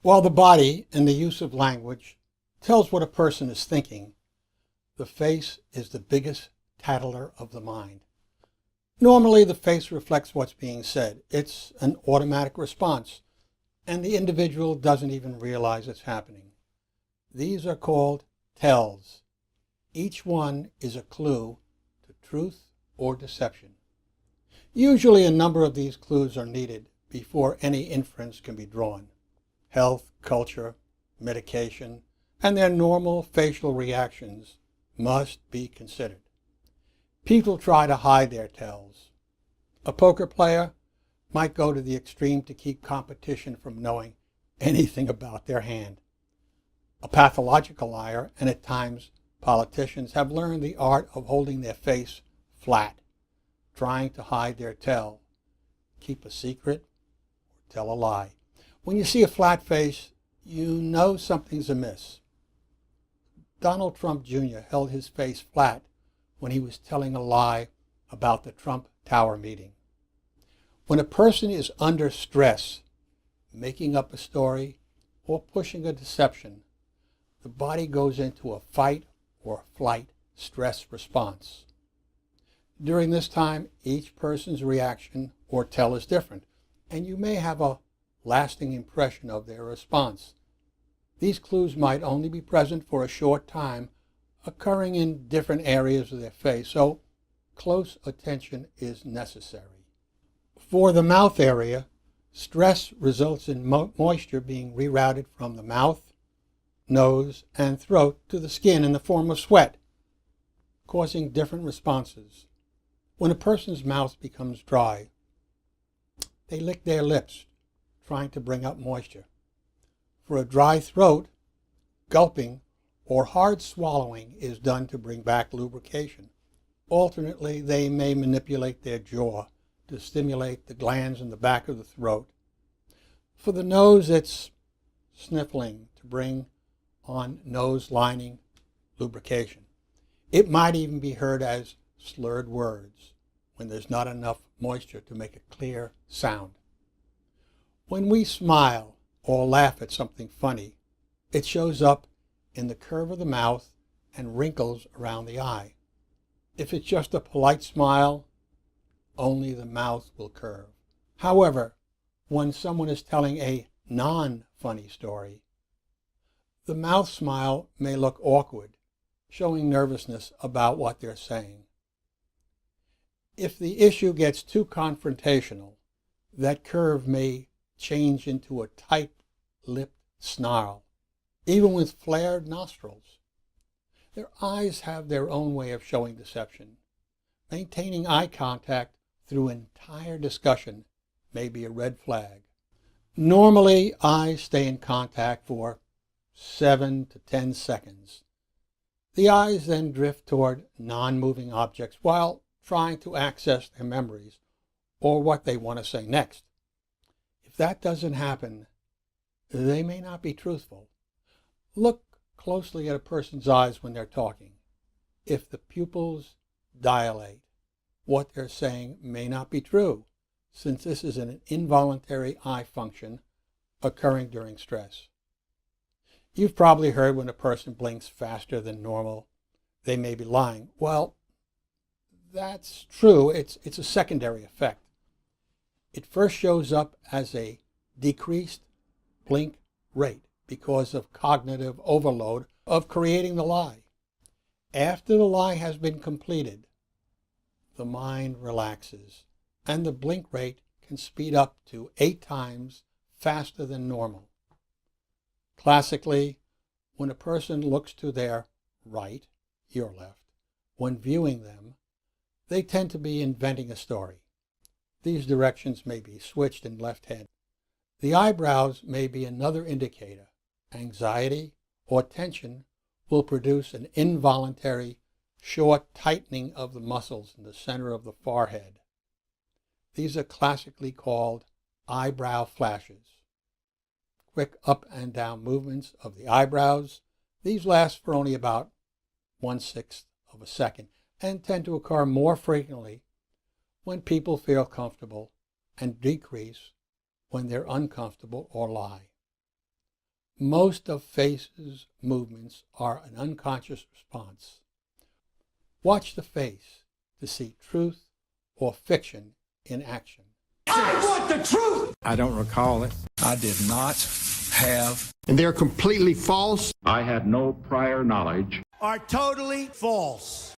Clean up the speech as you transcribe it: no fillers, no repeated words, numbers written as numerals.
While the body and the use of language tells what a person is thinking, the face is the biggest tattler of the mind. Normally, the face reflects what's being said. It's an automatic response, and the individual doesn't even realize it's happening. These are called tells. Each one is a clue to truth or deception. Usually, a number of these clues are needed before any inference can be drawn. Health, culture, medication, and their normal facial reactions must be considered. People try to hide their tells. A poker player might go to the extreme to keep competition from knowing anything about their hand. A pathological liar, and at times politicians, have learned the art of holding their face flat, trying to hide their tell, keep a secret, or tell a lie. When you see a flat face, you know something's amiss. Donald Trump Jr. held his face flat when he was telling a lie about the Trump Tower meeting. When a person is under stress, making up a story or pushing a deception, the body goes into a fight or flight stress response. During this time, each person's reaction or tell is different, and you may have a lasting impression of their response. These clues might only be present for a short time, occurring in different areas of their face, so close attention is necessary. For the mouth area, stress results in moisture being rerouted from the mouth, nose, and throat to the skin in the form of sweat, causing different responses. When a person's mouth becomes dry, they lick their lips, trying to bring up moisture. For a dry throat, gulping or hard swallowing is done to bring back lubrication. Alternately, they may manipulate their jaw to stimulate the glands in the back of the throat. For the nose, it's sniffling to bring on nose lining lubrication. It might even be heard as slurred words when there's not enough moisture to make a clear sound. When we smile or laugh at something funny, it shows up in the curve of the mouth and wrinkles around the eye. If it's just a polite smile, only the mouth will curve. However, when someone is telling a non-funny story, the mouth smile may look awkward, showing nervousness about what they're saying. If the issue gets too confrontational, that curve may change into a tight-lipped snarl, even with flared nostrils. Their eyes have their own way of showing deception. Maintaining eye contact through entire discussion may be a red flag. Normally, eyes stay in contact for 7 to 10 seconds. The eyes then drift toward non-moving objects while trying to access their memories or what they want to say next. If that doesn't happen, they may not be truthful. Look closely at a person's eyes when they're talking. If the pupils dilate, what they're saying may not be true, since this is an involuntary eye function occurring during stress. You've probably heard when a person blinks faster than normal, they may be lying. Well, that's true. It's a secondary effect. It first shows up as a decreased blink rate because of cognitive overload of creating the lie. After the lie has been completed, the mind relaxes, and the blink rate can speed up to 8 times faster than normal. Classically, when a person looks to their right, your left, when viewing them, they tend to be inventing a story. These directions may be switched in left-hand. The eyebrows may be another indicator. Anxiety or tension will produce an involuntary, short tightening of the muscles in the center of the forehead. These are classically called eyebrow flashes. Quick up and down movements of the eyebrows. These last for only about 1/6 of a second and tend to occur more frequently when people feel comfortable and decrease when they're uncomfortable or lie. Most of face's movements are an unconscious response. Watch the face to see truth or fiction in action. I want the truth! I don't recall it. I did not have. And they're completely false. I had no prior knowledge. Are totally false.